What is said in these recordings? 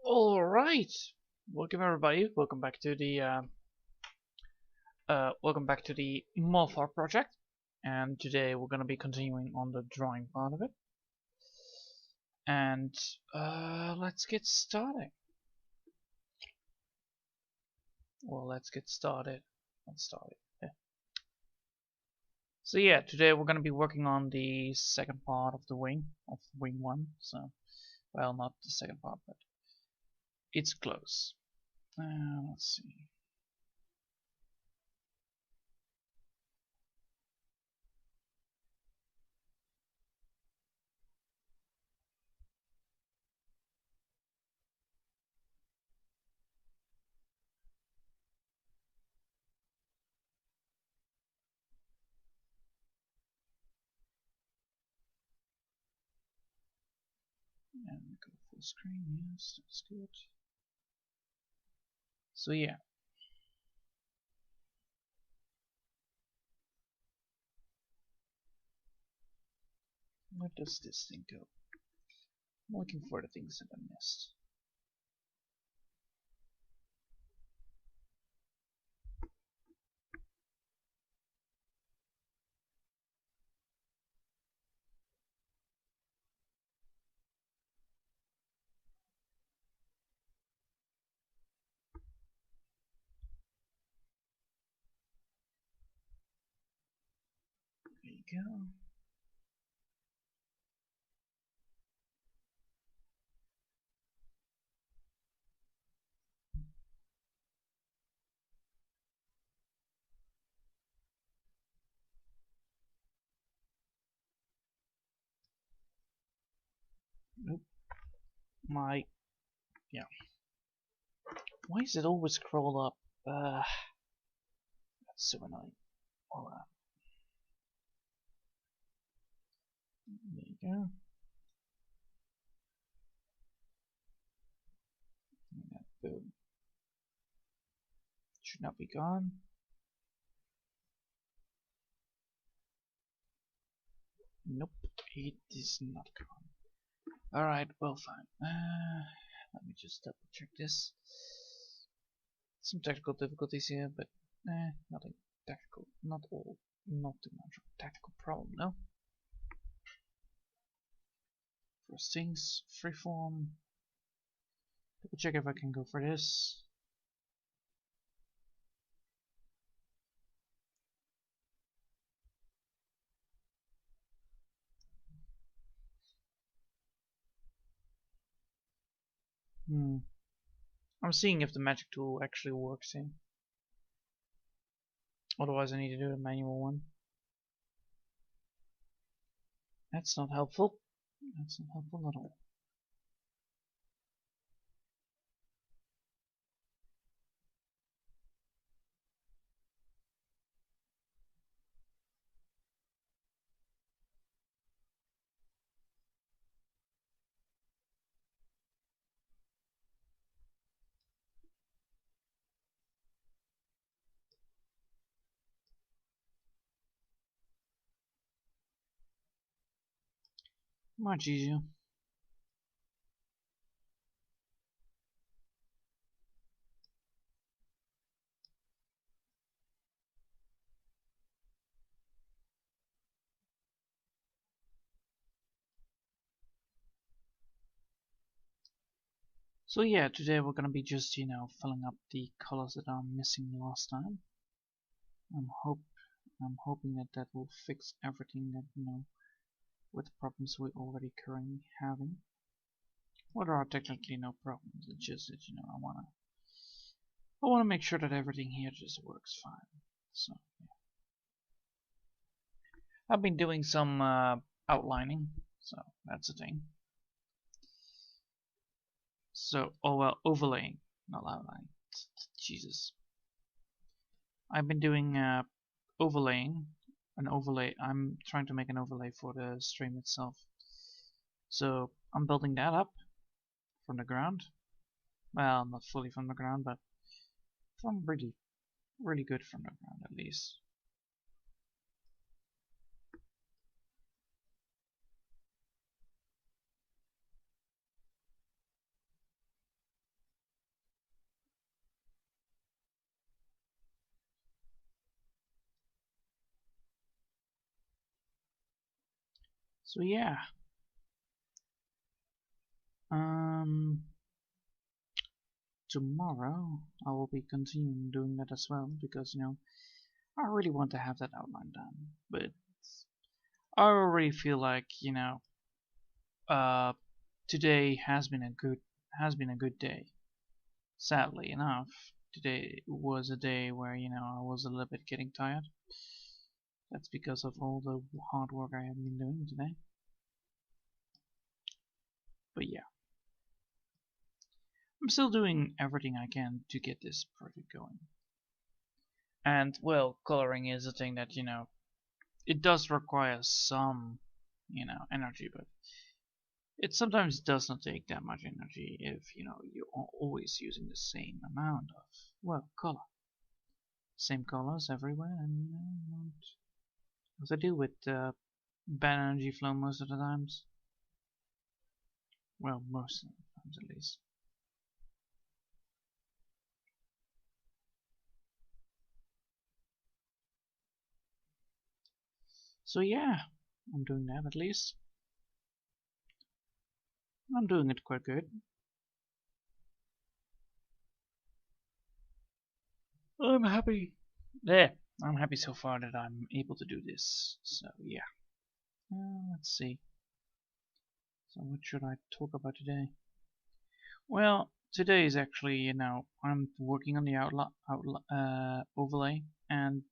All right, welcome everybody. Welcome back to the Moth project, and today we're gonna be continuing on the drawing part of it. And let's get started. Well, let's get started. Let's start it. Yeah. So yeah, today we're gonna be working on the second part of the wing of wing one. So, well, not the second part, but it's close. Let's see. And go full screen. Yes, that's good. So yeah. Where does this thing go? I'm looking for the things that I missed. There you go. Nope. Yeah. Why does it always scroll up? That's so annoying. Hold on. There you go. Boom. Should not be gone. Nope, it is not gone. Alright, well, fine. Let me just double check this. Some technical difficulties here, but nothing technical. Not too much of a technical problem, no? First things, freeform. Double check if I can go for this. I'm seeing if the magic tool actually works here. Otherwise I need to do a manual one. That's not helpful. That's not helpful at all. Much easier. So yeah, today we're gonna be just, filling up the colors that are missing last time. I'm hoping that will fix everything that, with the problems we're already currently having. Well, there are technically no problems, it's just that, I wanna make sure that everything here just works fine. So yeah. I've been doing some outlining, so that's a thing. So, overlaying, not outlining. Jesus. I've been doing overlaying. I'm trying to make an overlay for the stream itself. So I'm building that up from the ground. Well, not fully from the ground, but from really good from the ground at least. So yeah, tomorrow I will be continuing doing that as well, because I really want to have that outline done. But I already feel like uh, today has been a good day. Sadly enough, today was a day where I was a little bit getting tired. That's because of all the hard work I have been doing today. But yeah, I'm still doing everything I can to get this project going. And well, coloring is a thing that it does require some energy, but it sometimes does not take that much energy if you're always using the same amount of color, same colors everywhere, and not as I deal with bad energy flow most of the times. Well, most of the times at least. So yeah, I'm doing that at least. I'm doing it quite good. I'm happy. Yeah, I'm happy so far that I'm able to do this. So yeah. Let's see. So what should I talk about today? Well, today is actually, I'm working on the overlay, and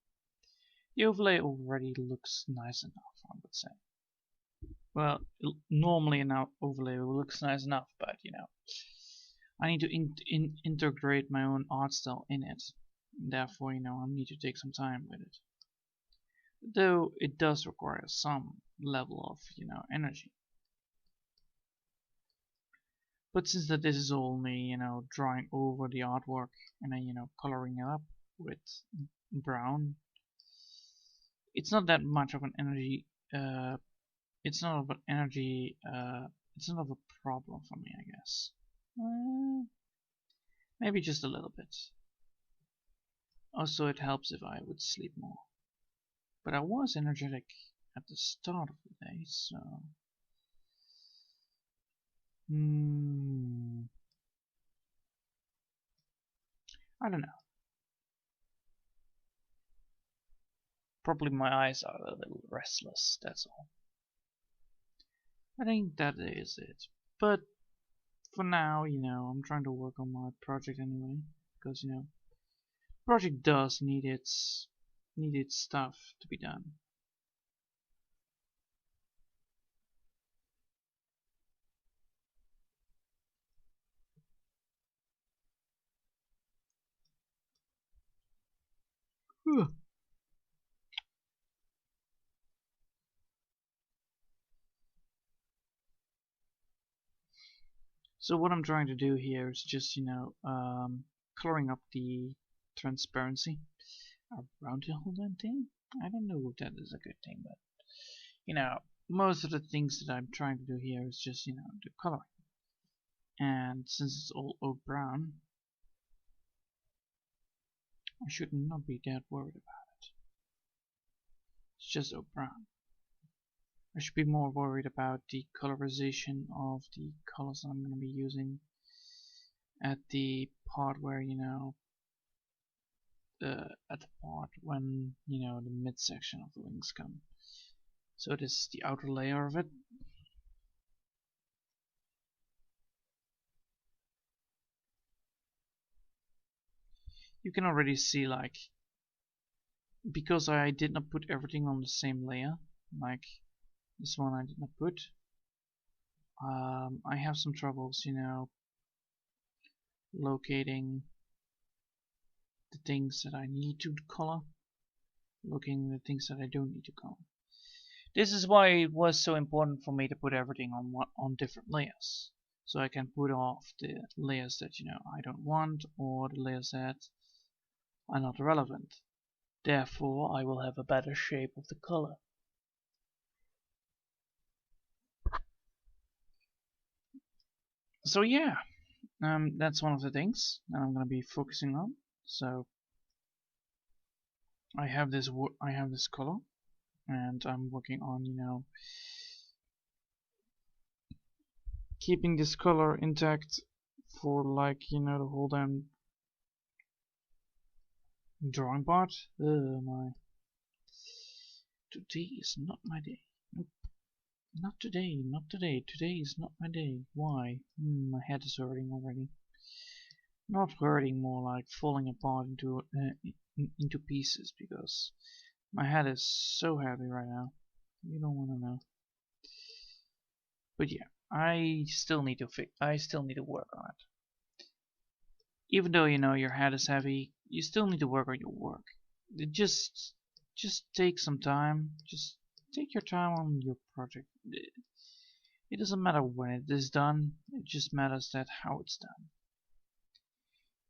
the overlay already looks nice enough, I would say. Well, normally an overlay looks nice enough, but I need to integrate my own art style in it. Therefore, I need to take some time with it. Though it does require some level of, energy. But since that this is only, drawing over the artwork and then, coloring it up with brown, it's not that much of an energy, it's not of an energy, it's not of a problem for me, I guess. Maybe just a little bit. Also, it helps if I would sleep more. But I was energetic at the start of the day, so... I don't know. Probably my eyes are a little restless, that's all. I think that is it. But for now, I'm trying to work on my project anyway, because project does need its stuff to be done. So what I'm trying to do here is just coloring up the transparency around the whole damn thing. I don't know if that is a good thing, but most of the things that I'm trying to do here is just the coloring. And since it's all oak brown, I should not be that worried about it. It's just oak brown. I should be more worried about the colorization of the colors that I'm going to be using at the part where at the part when the midsection of the wings come. So this is the outer layer of it. You can already see, like, because I did not put everything on the same layer, like this one I did not put, I have some troubles locating the things that I need to color, looking at the things that I don't need to color. This is why it was so important for me to put everything on different layers, so I can put off the layers that I don't want, or the layers that are not relevant. Therefore, I will have a better shape of the color. So yeah, that's one of the things that I'm going to be focusing on. So I have this color, and I'm working on keeping this color intact for like, you know, the whole damn drawing part. Oh my. Today is not my day. Nope. Not today, not today. Today is not my day. Why? My head is hurting already. Not hurting, more like falling apart into pieces because my head is so heavy right now. You don't want to know. But yeah, I still need to work on it. Even though you know your head is heavy, you still need to work on your work. Just take some time. Just take your time on your project. It doesn't matter when it is done. It just matters that how it's done.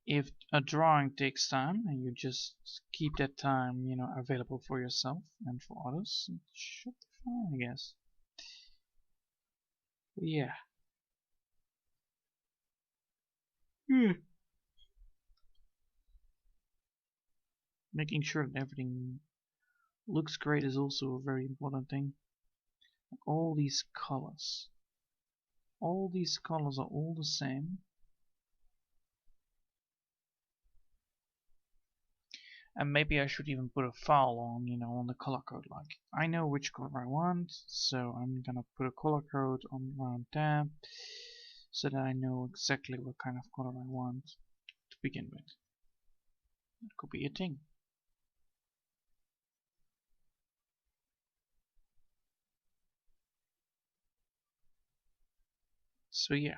If a drawing takes time and you just keep that time, you know, available for yourself and for others, it should be fine, I guess. But yeah. Making sure that everything looks great is also a very important thing. Like all these colors. All these colors are all the same. And maybe I should even put a file on, you know, on the color code. Like, I know which color I want, so I'm gonna put a color code on around there, so that I know exactly what kind of color I want to begin with. That could be a thing. So yeah.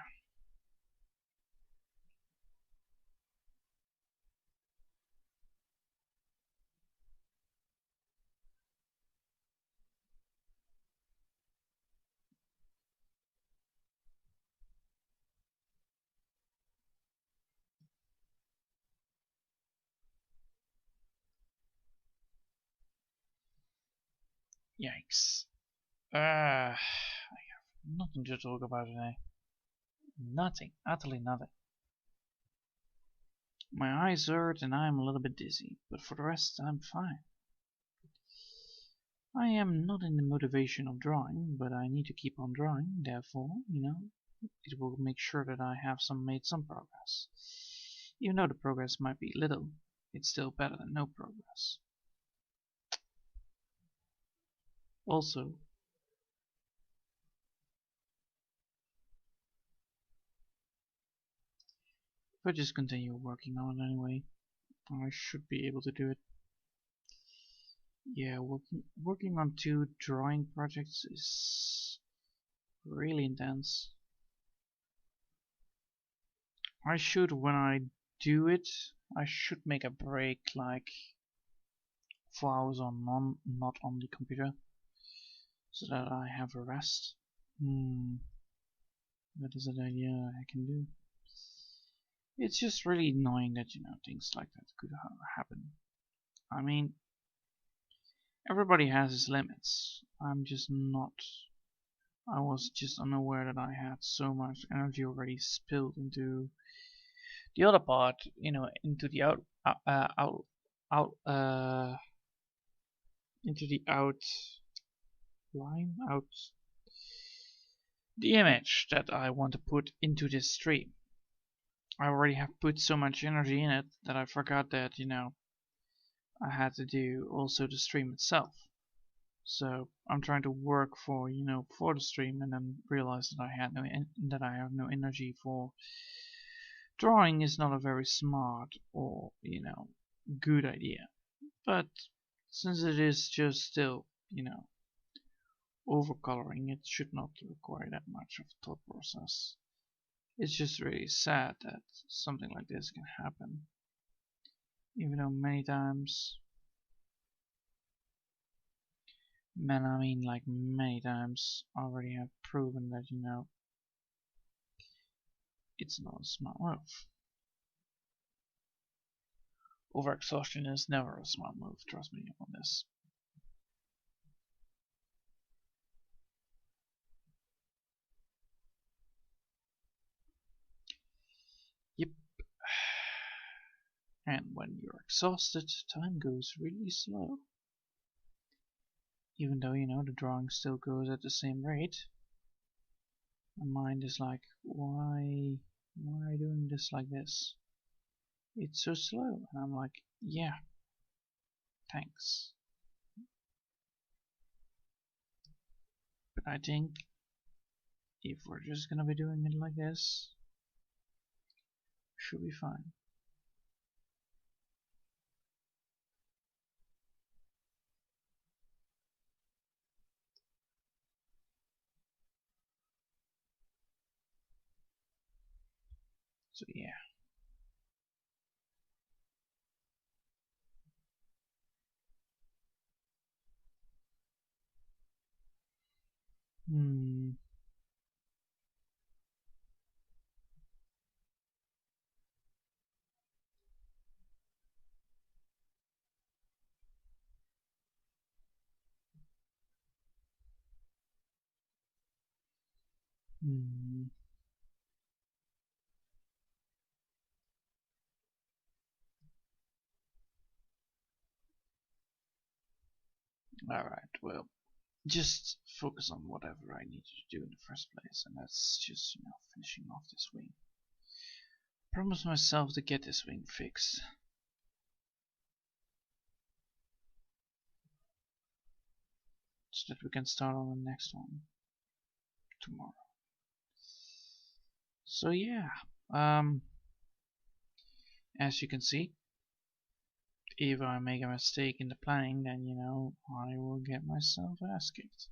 Yikes. I have nothing to talk about today. Nothing. Utterly nothing. My eyes hurt and I am a little bit dizzy, but for the rest I'm fine. I am not in the motivation of drawing, but I need to keep on drawing, therefore, you know, it will make sure that I have made some progress. Even though the progress might be little, it's still better than no progress. Also, if I just continue working on it anyway, I should be able to do it. Yeah, working on 2 drawing projects is really intense. I should, when I do it, I should make a break like 4 hours on not on the computer, so that I have a rest. That is an idea I can do. It's just really annoying that, you know, things like that could happen. I mean, everybody has his limits. I'm just not. I was just unaware that I had so much energy already spilled into the other part, you know, into the into the the image that I want to put into this stream. I already have put so much energy in it that I forgot that, you know, I had to do also the stream itself. So I'm trying to work for, you know, for the stream, and then realize that I have no energy for drawing. Is not a very smart or, you know, good idea. But since it is just still, you know, overcoloring, it should not require that much of thought process. It's just really sad that something like this can happen. Even though many times, many times already have proven that, you know, it's not a smart move. Overexhaustion is never a smart move, trust me on this. Yep. And when you're exhausted, time goes really slow. Even though, you know, the drawing still goes at the same rate. My mind is like, why are you doing this like this? It's so slow. And I'm like, yeah, thanks. But I think if we're just gonna be doing it like this, should be fine. So yeah. Hmm. Hmm. Alright, well, just focus on whatever I need to do in the first place, and that's just, finishing off this wing. Promise myself to get this wing fixed. So that we can start on the next one tomorrow. So yeah, as you can see, if I make a mistake in the planning, then I will get myself ass kicked.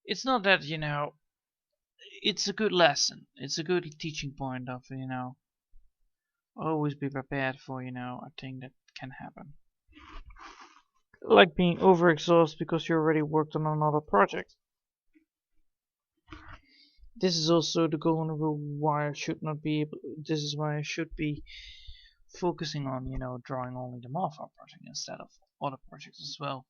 It's not that it's a good lesson. It's a good teaching point of always be prepared for a thing that can happen. Like being overexhausted because you already worked on another project. This is also the golden rule why I should not be able. This is why I should be focusing on drawing only the Malphite project instead of other projects as well.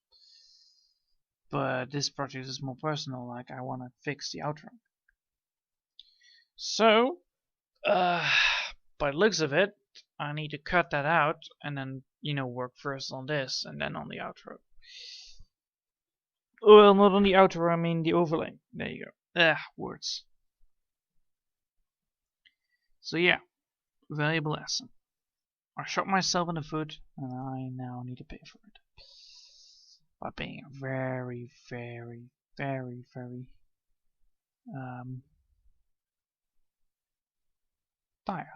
But this project is more personal. Like I want to fix the outro. So, by the looks of it, I need to cut that out and then work first on this and then on the outro. Well, not on the outro. I mean the overlay. There you go. Words. So yeah, valuable lesson. I shot myself in the foot, and I now need to pay for it. By being very, very, very, very tired.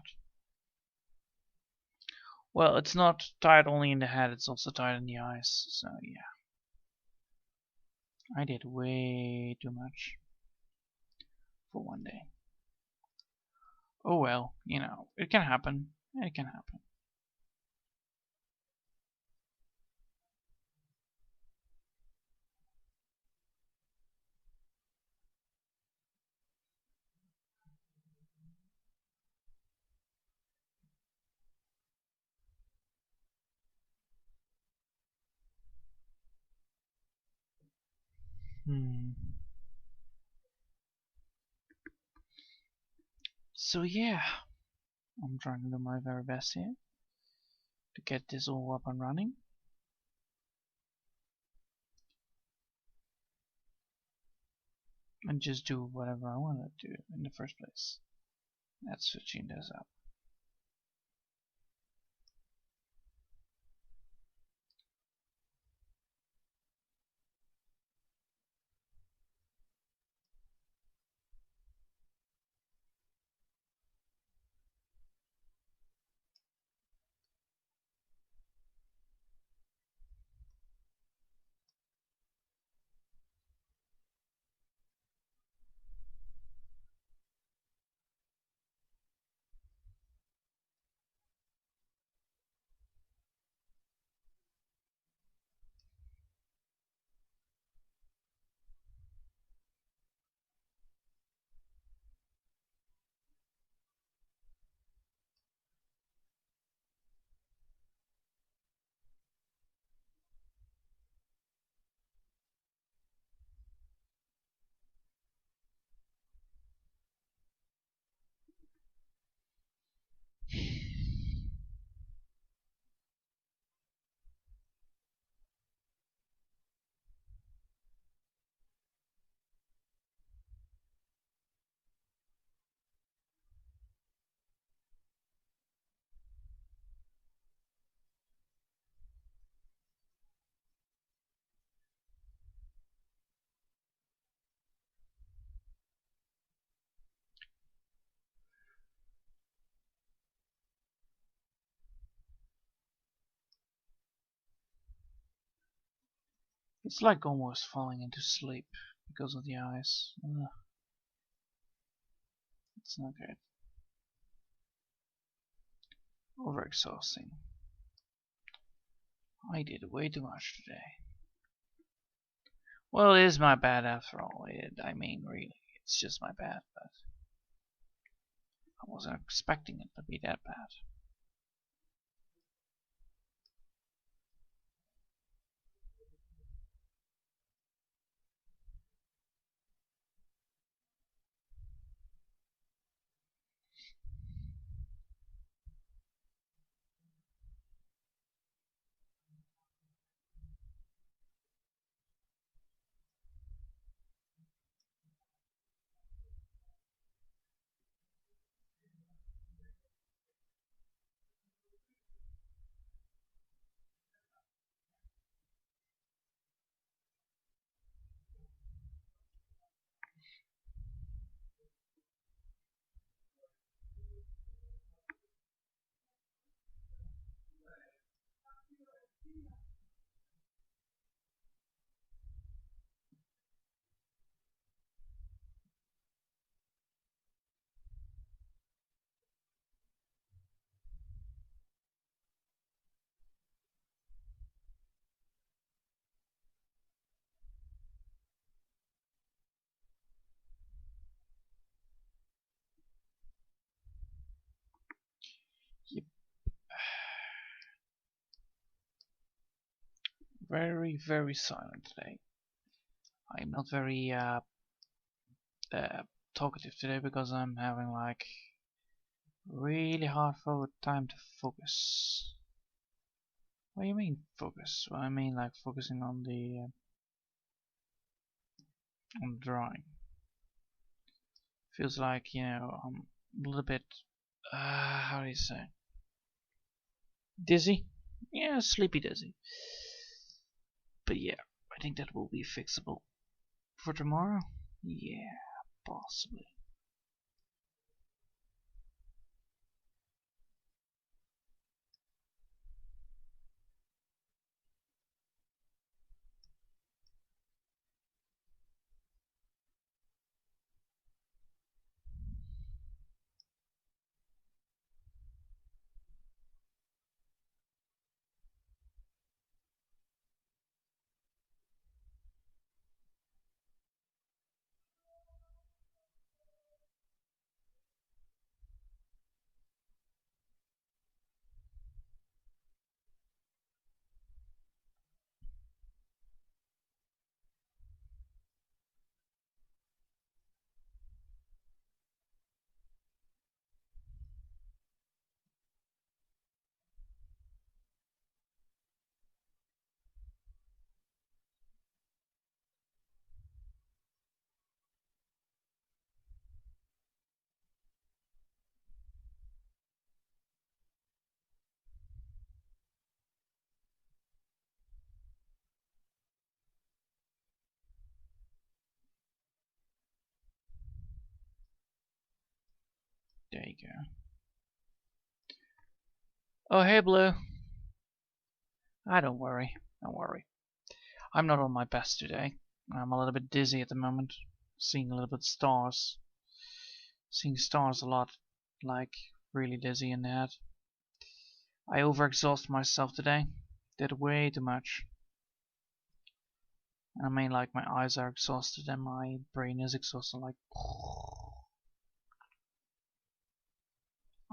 Well, it's not tired only in the head, it's also tired in the eyes, so yeah. I did way too much for one day. Oh well, it can happen. It can happen. So yeah, I'm trying to do my very best here to get this all up and running. And just do whatever I want to do in the first place. That's switching this up. It's like almost falling into sleep because of the eyes. It's not good. Overexhausting. I did way too much today. Well, it is my bad after all. I mean, really, it's just my bad, but I wasn't expecting it to be that bad. Yep. Very, very silent today. I'm not very talkative today because I'm having like really hard forward time to focus. What do you mean focus? Well, I mean like focusing on the drawing. Feels like, you know, I'm a little bit how do you say? Dizzy? Yeah, sleepy dizzy. But yeah, I think that will be fixable for tomorrow. Yeah, possibly. There you go. Oh, hey, Blue. Don't worry. Don't worry. I'm not on my best today. I'm a little bit dizzy at the moment. Seeing a little bit stars. Seeing stars a lot. Like, really dizzy in the head. I overexhausted myself today. Did way too much. I mean, like, my eyes are exhausted and my brain is exhausted. Like,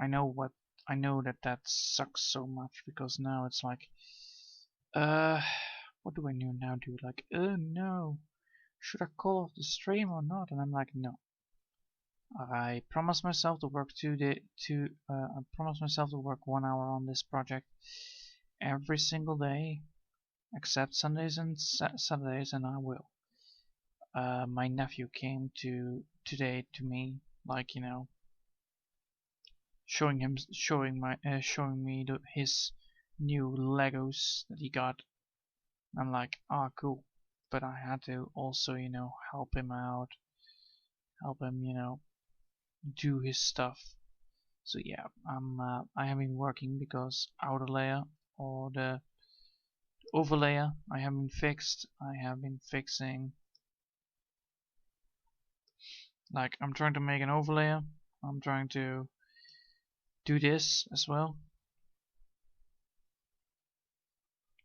I know that sucks so much because now it's like, what do I now do? Like, oh no, should I call off the stream or not? And I'm like, no. I promised myself to work I promised myself to work 1 hour on this project every single day, except Sundays and Saturdays, and I will. My nephew came today to me, like, you know, showing me his new Legos that he got. I'm like, ah, cool. But I had to also, you know, help him out, help him, you know, do his stuff. So yeah, I have been working because outer layer or the overlayer I haven't fixed. I have been fixing, like, I'm trying to make an overlayer. I'm trying to do this as well.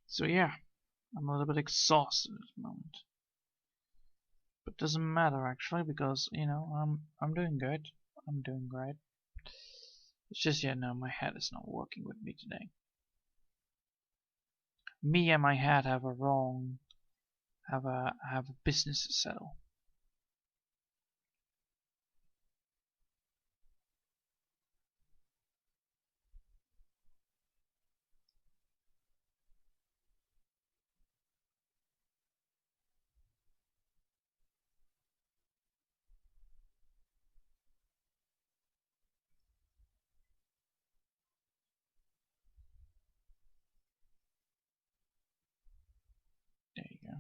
So yeah, I'm a little bit exhausted at the moment. But it doesn't matter actually, because you know I'm doing good. I'm doing great. It's just, yeah, no, my head is not working with me today. Me and my head have a business to settle. There you go.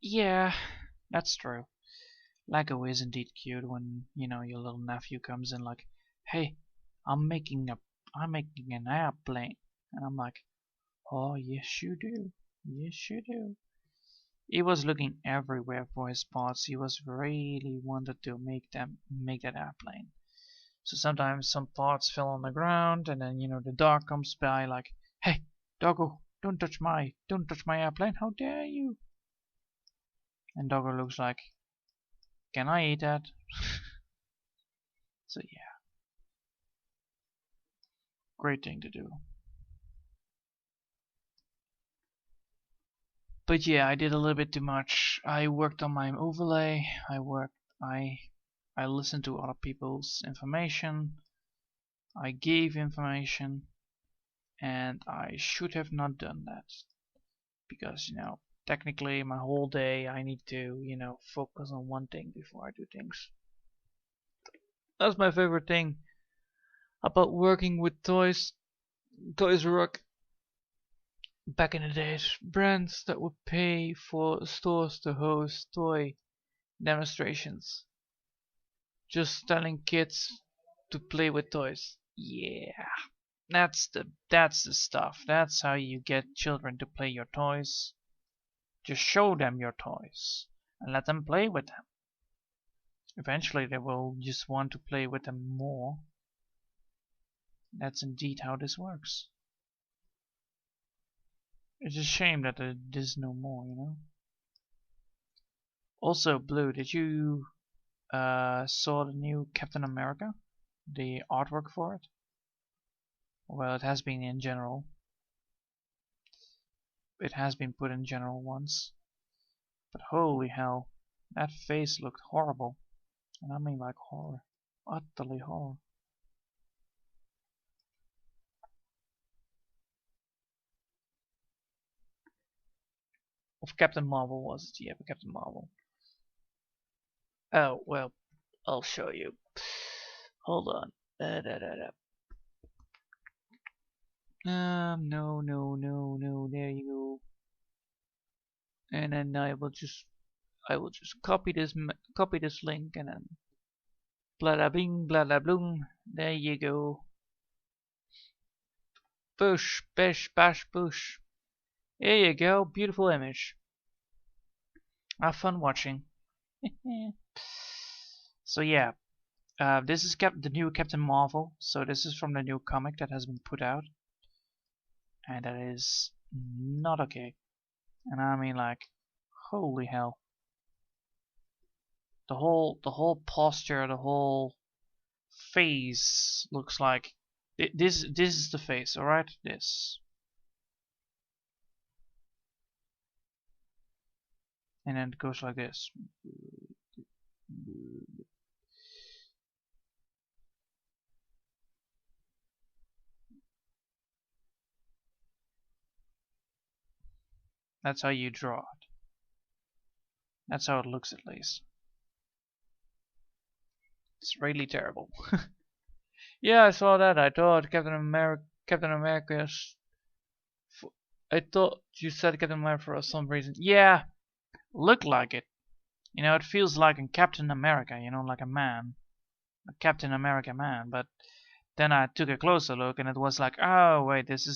Yeah, that's true. Lego is indeed cute when, you know, your little nephew comes in like, "Hey, I'm making an airplane." And I'm like, "Oh, yes you do. Yes you do." He was looking everywhere for his parts. He was really wanted to make that airplane. So sometimes some parts fell on the ground, and then, you know, the dog comes by like, "Hey, doggo, don't touch my airplane. How dare you?" And doggo looks like, "Can I eat that?" So yeah, great thing to do. But yeah, I did a little bit too much. I worked on my overlay. I listened to other people's information. I gave information, and I should have not done that, because, you know, technically my whole day I need to, you know, focus on one thing before I do things. That's my favorite thing about working with Toys R Us. Back in the days, brands that would pay for stores to host toy demonstrations, just telling kids to play with toys. Yeah, that's the stuff. That's how you get children to play your toys. Just show them your toys and let them play with them. Eventually they will just want to play with them more. That's indeed how this works. It's a shame that there is no more, you know. Also, Blue, did you saw the new Captain America? The artwork for it? Well, it has been in general. It has been put in general once. But holy hell, that face looked horrible. And I mean like horror. Utterly horror. Of Captain Marvel was it? Yeah, Captain Marvel. Oh, well, I'll show you. Hold on. No, there you go. And then I will just copy this link, and then blah blah bing blah blah bloom. There you go. Push, bish, bash, push. There you go. Beautiful image. Have fun watching. So yeah, this is the new Captain Marvel. So this is from the new comic that has been put out, and that is not okay. And I mean, like, holy hell. The whole posture, the whole face looks like this is the face, all right? This. And then it goes like this. That's how you draw it. That's how it looks, at least. It's really terrible. Yeah, I saw that. I thought Captain America's. I thought you said Captain America for some reason. Yeah, looked like it. You know, it feels like in Captain America, you know, like a Captain America man. But then I took a closer look, and it was like, oh wait, this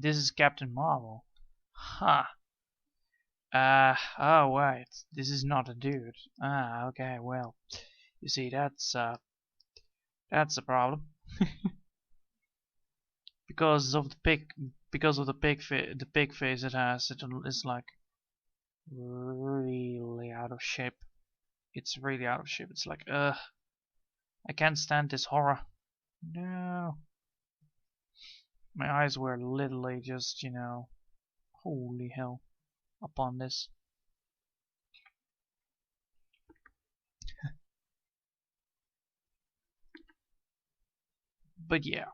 is Captain Marvel. Huh. Oh wait, this is not a dude. Ah, okay, well, you see, that's a problem. because of the big face it has, it's like really out of shape. It's really out of shape. It's like, I can't stand this horror. No. My eyes were literally just, you know, holy hell upon this. But yeah.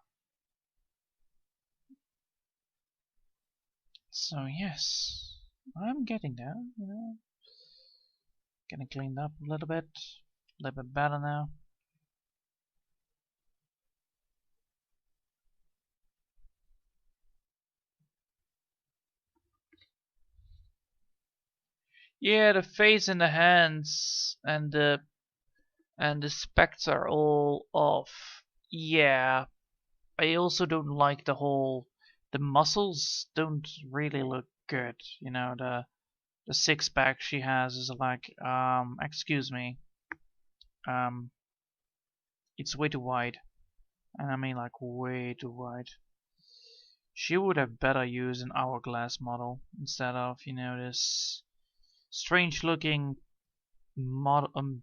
So yes, I'm getting there, you know. Getting cleaned up a little bit better now. Yeah, the face and the hands and the specs are all off. Yeah, I also don't like the muscles don't really look good. You know, the six pack she has is like, excuse me, um, it's way too wide, and I mean like way too wide. She would have better used an hourglass model instead of, you know, this strange looking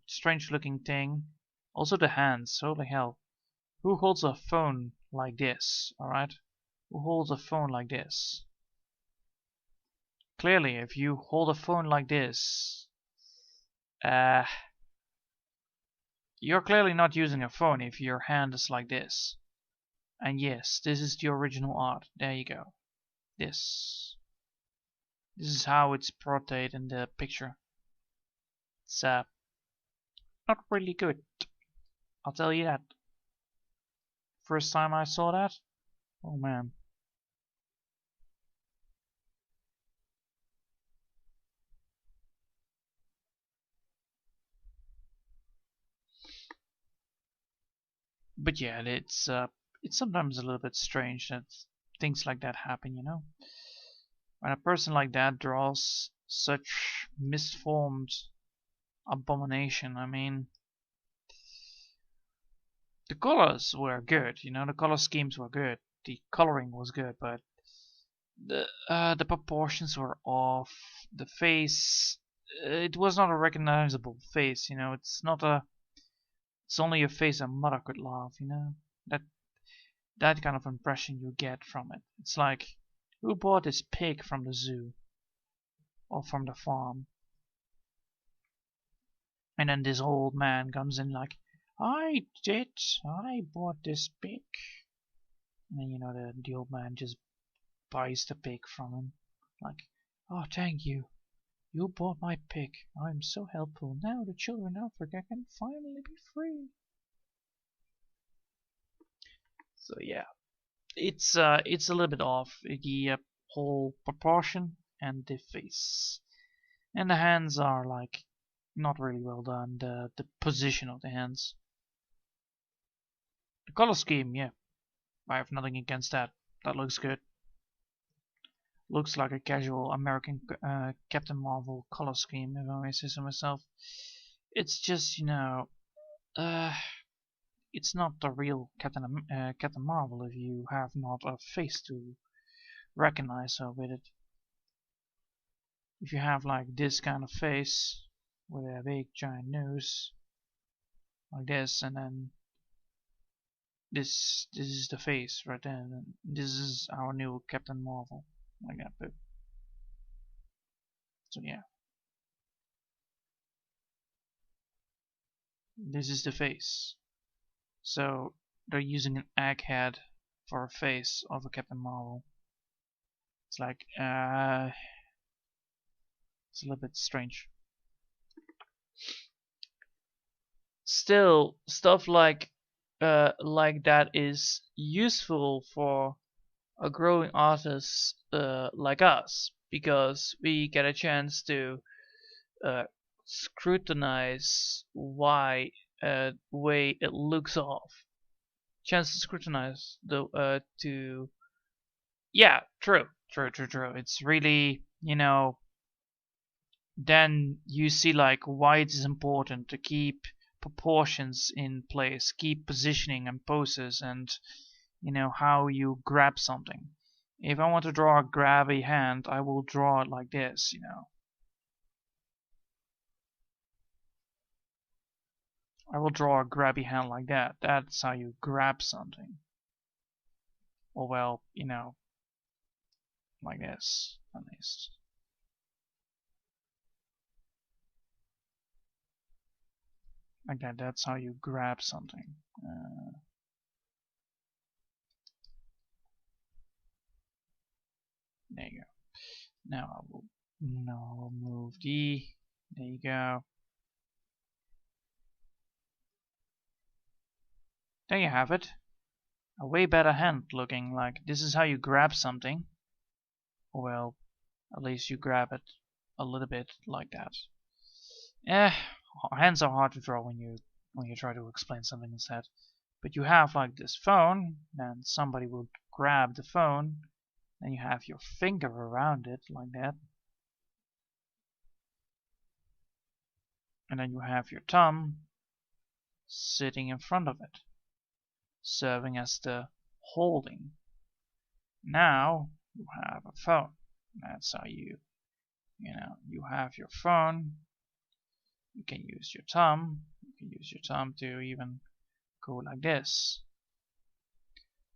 strange looking thing. Also the hands, holy hell. Who holds a phone like this, alright? Who holds a phone like this? Clearly, if you hold a phone like this, you're clearly not using a phone if your hand is like this. And yes, this is the original art. There you go. This is how it's portrayed in the picture. It's not really good. I'll tell you that. First time I saw that, oh man. But yeah, it's sometimes a little bit strange that things like that happen, you know? When a person like that draws such misformed abomination, I mean, the colors were good, you know, the color schemes were good, the coloring was good, but the proportions were off. The face, it was not a recognizable face, you know. It's only a face a mother could love, you know. That kind of impression you get from it. It's like, who bought this pig from the zoo or from the farm? And then this old man comes in like, I did. I bought this pig. And then, you know, the old man just buys the pig from him. Like, oh, thank you. You bought my pig. I'm so helpful. Now the children of Africa can finally be free. So yeah, it's a little bit off, the whole proportion and the face. And the hands are like not really well done. The position of the hands. The color scheme, yeah. I have nothing against that. That looks good. Looks like a casual American Captain Marvel color scheme, if I may say so myself. It's just, you know, it's not the real Captain Marvel if you have not a face to recognize her with it. If you have like this kind of face with a big giant nose like this, and then this is the face right there, and this is our new Captain Marvel, like that. But so yeah, this is the face. So they're using an egghead for a face of a Captain Marvel. It's like it's a little bit strange. Still, stuff like that is useful for a growing artist like us, because we get a chance to scrutinize why way it looks off. Chance to scrutinize the to yeah, true. It's really, you know, then you see like why it is important to keep proportions in place, keep positioning and poses, and you know how you grab something. If I want to draw a grabby hand, I will draw it like this, you know. I will draw a grabby hand like that. That's how you grab something. Or well, you know, like this, at least. Like that, that's how you grab something. There you go. Now I will move D. There you go. There you have it. A way better hand looking like this is how you grab something. Or well, at least you grab it a little bit like that. Hands are hard to draw when you try to explain something instead. But you have like this phone, then somebody will grab the phone, then you have your finger around it like that. And then you have your thumb sitting in front of it, serving as the holding. Now you have a phone. That's how you have your phone. You can use your thumb. You can use your thumb to even go like this,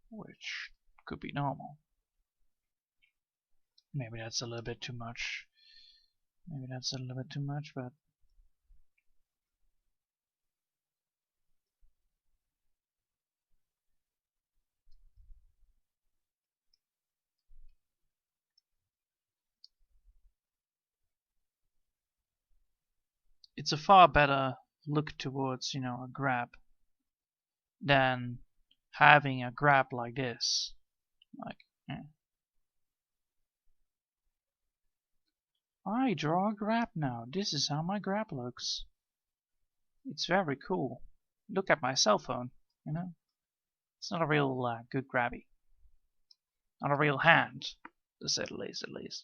which could be normal. Maybe that's a little bit too much. But it's a far better look towards, you know, a grab than having a grab like this. Like, I draw a grab now. This is how my grab looks. It's very cool. Look at my cell phone, you know? It's not a real good grabby. Not a real hand, to say the least, at least.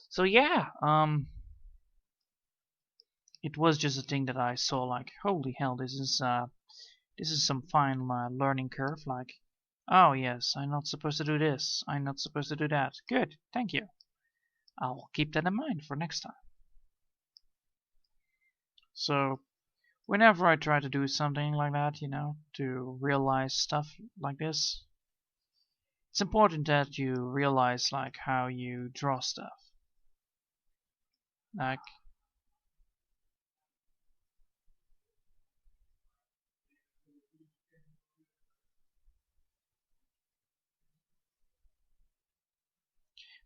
So yeah, it was just a thing that I saw like, holy hell, this is some fine learning curve. Like, oh yes, I'm not supposed to do this. I'm not supposed to do that. Good, thank you. I'll keep that in mind for next time. So, whenever I try to do something like that, you know, to realize stuff like this, it's important that you realize like how you draw stuff. Like,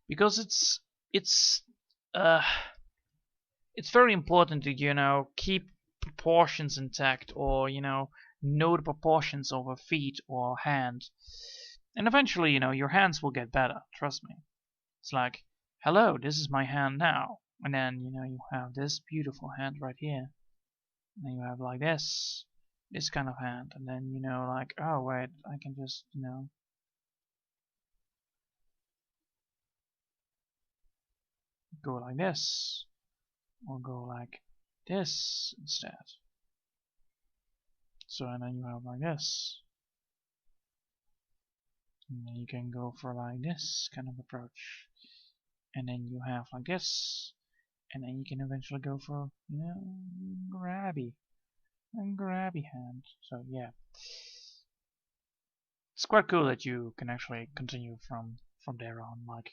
because it's very important to, you know, keep proportions intact, or, you know the proportions of a feet or hand, and eventually, you know, your hands will get better, trust me. It's like, hello, this is my hand now, and then, you know, you have this beautiful hand right here, and then you have like this kind of hand, and then, you know, like, oh wait, I can just, you know, go like this, or go like this instead. So, and then you have like this. And then you can go for like this kind of approach. And then you have like this. And then you can eventually go for, you know, grabby hand. So yeah. It's quite cool that you can actually continue from there on. Like,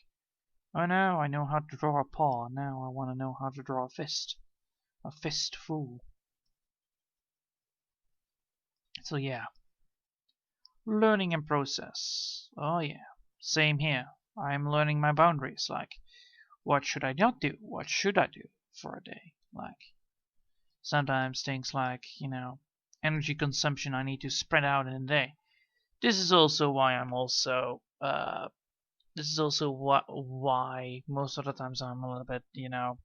oh no, I know how to draw a paw. Now I want to know how to draw a fist. A fistful. So yeah. Learning in process. Oh yeah. Same here. I'm learning my boundaries. Like, what should I not do? What should I do for a day? Like, sometimes things like, you know, energy consumption I need to spread out in a day. This is also why I'm also why most of the times I'm a little bit, you know,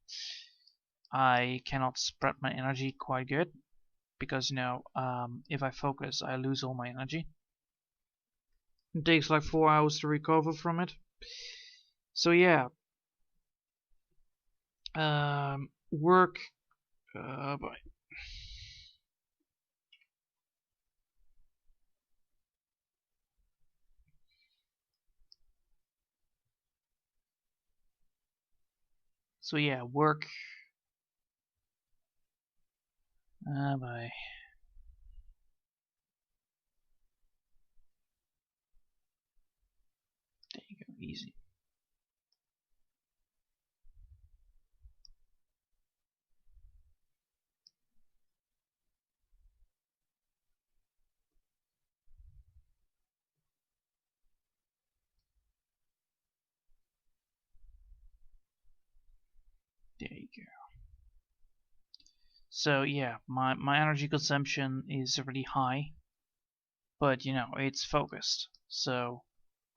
I cannot spread my energy quite good because, you know, if I focus, I lose all my energy. It takes like 4 hours to recover from it. So yeah, work. Bye. So yeah, work. Bye. There you go, easy. There you go. So yeah, my energy consumption is really high, but you know it's focused. So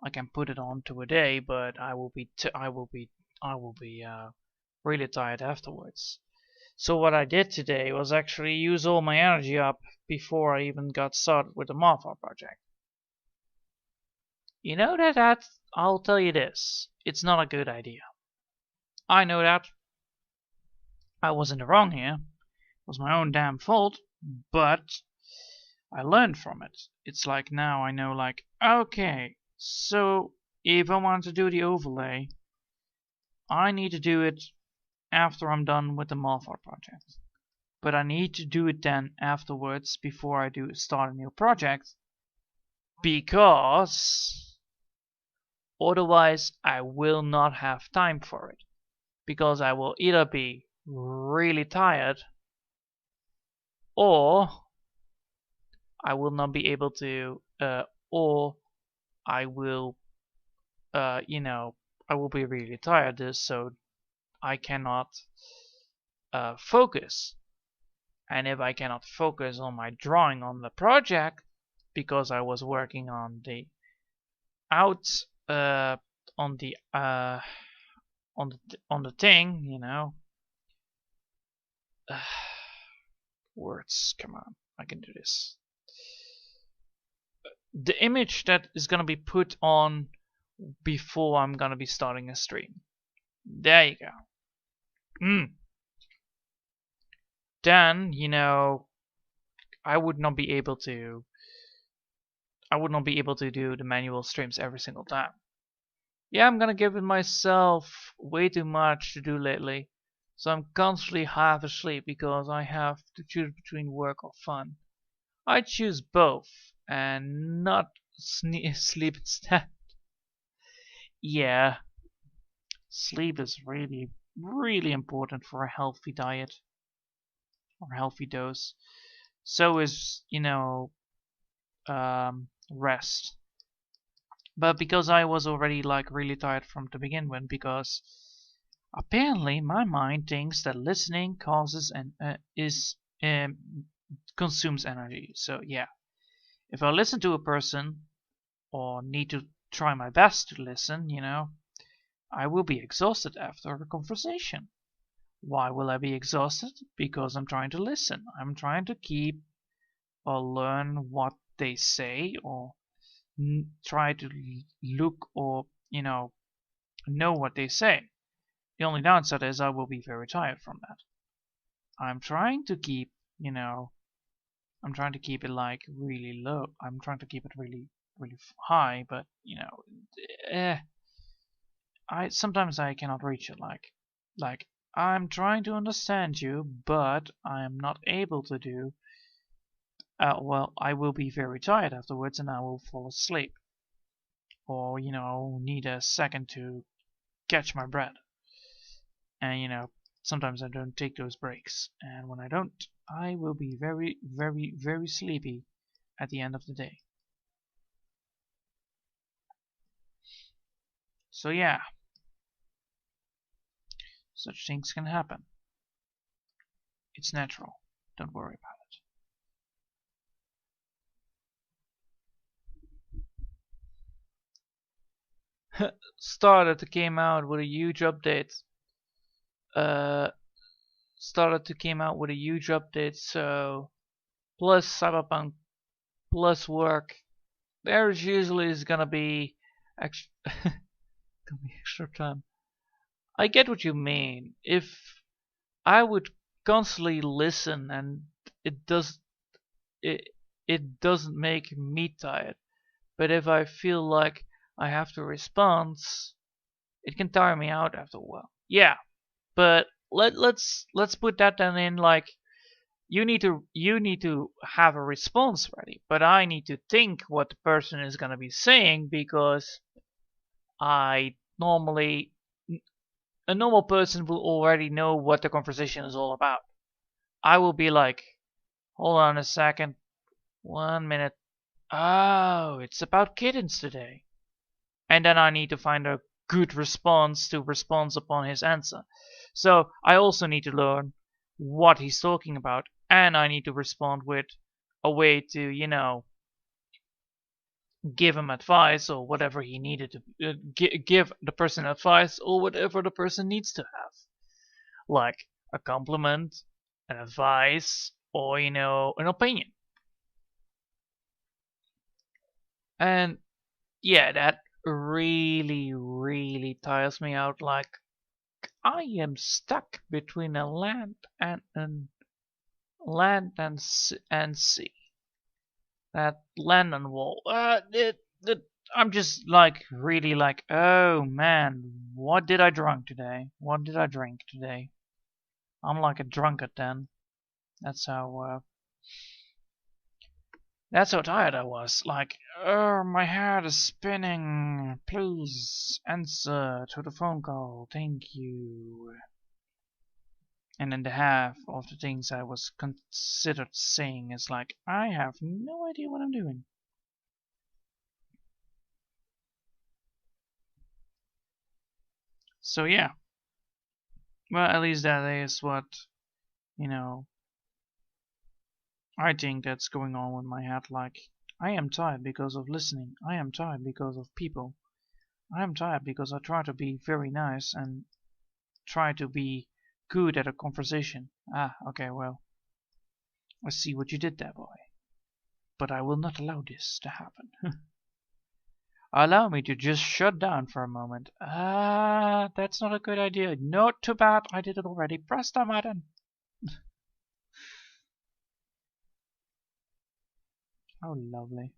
I can put it on to a day, but I will be really tired afterwards. So what I did today was actually use all my energy up before I even got started with the Moth project. You know that I'll tell you this, it's not a good idea. I know that. I was in the wrong here. It was my own damn fault, but I learned from it. It's like now I know, like, okay, so if I want to do the overlay, I need to do it after I'm done with the Moth project. But I need to do it then afterwards before I start a new project, because otherwise I will not have time for it, because I will either be really tired or I will not be able to, or I will, you know, I will be really tired, so I cannot focus. And if I cannot focus on my drawing on the project because I was working on the on the thing, you know. Words, come on, I can do this. The image that is gonna be put on before I'm gonna be starting a stream. There you go. Then, you know, I would not be able to do the manual streams every single time. Yeah, I'm gonna give it myself way too much to do lately, so I'm constantly half asleep because I have to choose between work or fun. I choose both and not sleep instead. Yeah, sleep is really, really important for a healthy diet or healthy dose. So is, you know, rest. But because I was already like really tired from to begin with, because apparently my mind thinks that listening causes and consumes energy. So yeah, if I listen to a person or need to try my best to listen, you know, I will be exhausted after a conversation. Why will I be exhausted? Because I'm trying to listen. I'm trying to keep or learn what they say, or try to look or, you know what they say. The only downside is I will be very tired from that. I'm trying to keep, I'm trying to keep it like really low. I'm trying to keep it really, really high, but sometimes I cannot reach it. Like I'm trying to understand you, but I am not able to do. Well, I will be very tired afterwards, and I will fall asleep, or need a second to catch my breath. And sometimes I don't take those breaks, and when I don't, I will be very, very, very sleepy at the end of the day. So yeah, such things can happen. It's natural. Don't worry about it. Started came out with a huge update. started to came out with a huge update, so plus Cyberpunk plus work, there's usually is gonna be extra, extra time. I get what you mean. If I would constantly listen and it does it it doesn't make me tired, but if I feel like I have to respond, it can tire me out after a while. Yeah, but let's put that then in like you need to have a response ready, but I need to think what the person is gonna be saying because I normally a normal person will already know what the conversation is all about. I will be like, hold on a second, 1 minute. Oh, it's about kittens today. And then I need to find a good response to respond upon his answer. So I also need to learn what he's talking about, and I need to respond with a way to, you know, give him advice or whatever he needed to give the person advice or whatever the person needs to have, like a compliment, an advice, or you know, an opinion. And yeah, that really tires me out. Like I am stuck between a land and sea. That land and wall. I'm just like really like, oh man, what did I drink today? What did I drink today? I'm like a drunkard then. That's how tired I was. Like, oh, my head is spinning. Please answer to the phone call. Thank you. And then the half of the things I was considered saying is like, I have no idea what I'm doing. So yeah. Well, at least that is what, you know, I think that's going on with my head. Like, I am tired because of listening. I am tired because of people. I am tired because I try to be very nice and try to be good at a conversation. Ah, okay, well, I see what you did there, boy. But I will not allow this to happen. Allow me to just shut down for a moment. Ah, that's not a good idea. Not too bad. I did it already. Press the button. How lovely.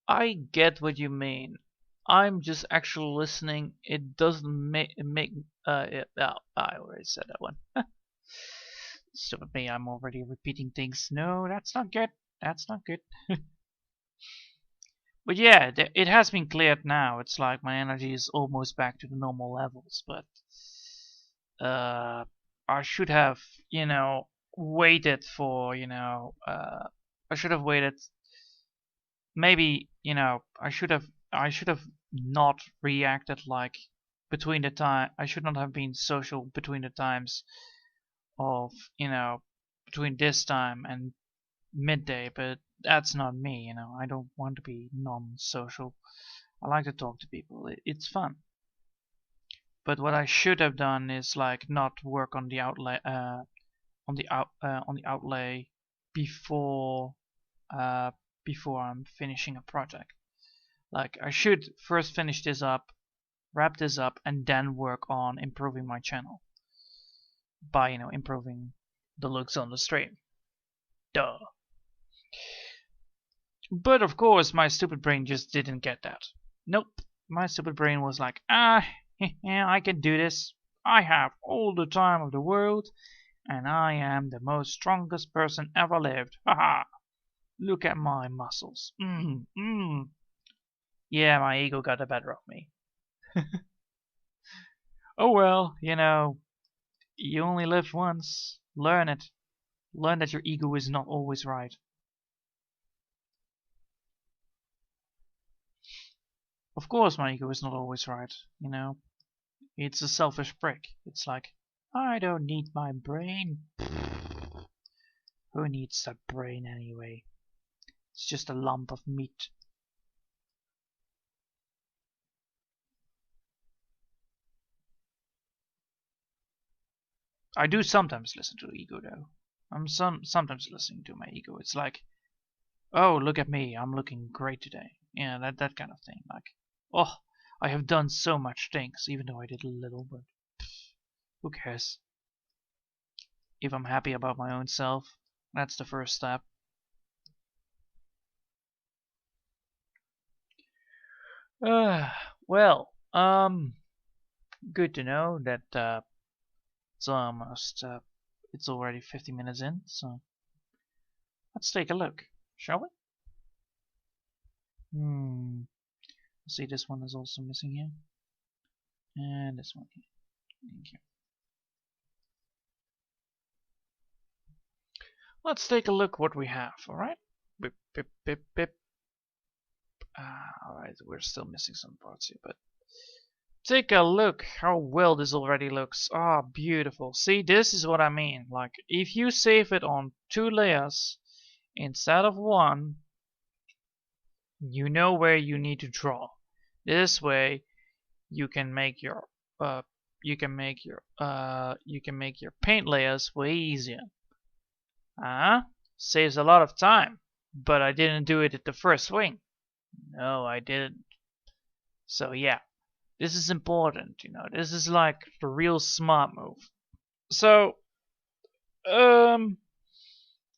I get what you mean. I'm just actually listening. It doesn't make I already said that one. Stupid me, I'm already repeating things. No, that's not good. That's not good. But yeah, it has been cleared now. It's like my energy is almost back to the normal levels, but I should have, you know, waited for, you know, I should have waited. Maybe, you know, I should have not reacted like between the time. I should not have been social between the times of, you know, between this time and midday, but that's not me, you know. I don't want to be non-social. I like to talk to people. It's fun. But what I should have done is like not work on the outlay on the outlay before before I'm finishing a project. Like I should first finish this up, wrap this up, and then work on improving my channel by, you know, improving the looks on the stream. Duh. But of course, my stupid brain just didn't get that. Nope. My stupid brain was like, ah, yeah, I can do this. I have all the time of the world, and I am the most strongest person ever lived. Haha. Look at my muscles. Yeah, my ego got the better of me. Oh well, you know, you only live once. Learn it. Learn that your ego is not always right. Of course my ego is not always right, you know. It's a selfish prick. It's like, I don't need my brain. Who needs that brain anyway? It's just a lump of meat. I do sometimes listen to the ego though. I'm sometimes listening to my ego. It's like, oh, look at me, I'm looking great today. Yeah, that kind of thing. Like, oh, I have done so much things, even though I did a little, but who cares? If I'm happy about my own self, that's the first step. Well, good to know that it's almost it's already 50 minutes in, so let's take a look, shall we? See, this one is also missing here, and this one here. Thank you. Let's take a look what we have. All right. Bip bip bip bip. All right, we're still missing some parts here, but take a look how well this already looks. Ah, beautiful. See, this is what I mean. Like, if you save it on 2 layers instead of 1, you know where you need to draw. This way, you can make your paint layers way easier. Saves a lot of time, but I didn't do it at the first swing. No, I didn't. So yeah, this is important, you know. This is like the real smart move. So,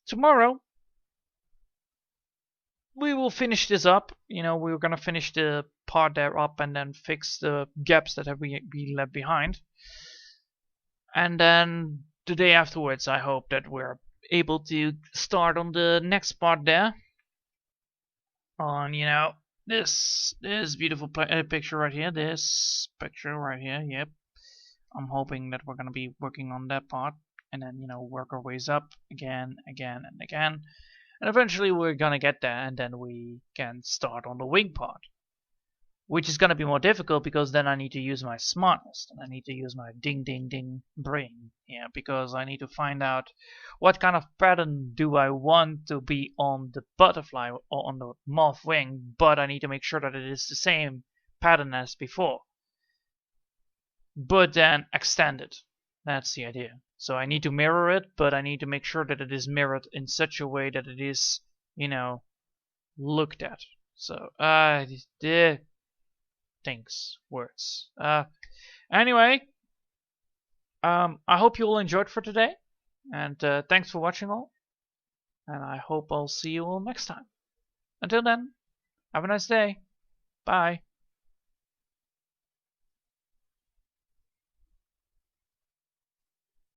tomorrow we will finish this up. You know, we're gonna finish the part there up and then fix the gaps that have been left behind. And then the day afterwards, I hope that we're able to start on the next part there. On, you know, this beautiful picture right here. This picture right here. Yep. I'm hoping that we're gonna be working on that part, and then, you know, work our ways up again, and again. And eventually we're gonna get there, and then we can start on the wing part. Which is gonna be more difficult because then I need to use my smartness, and I need to use my ding ding ding brain. Yeah, because I need to find out what kind of pattern do I want to be on the butterfly or on the moth wing, but I need to make sure that it is the same pattern as before. But then extended. That's the idea. So I need to mirror it, but I need to make sure that it is mirrored in such a way that it is, you know, looked at. So, words. Anyway, I hope you all enjoyed for today, and thanks for watching all, and I hope I'll see you all next time. Until then, have a nice day. Bye.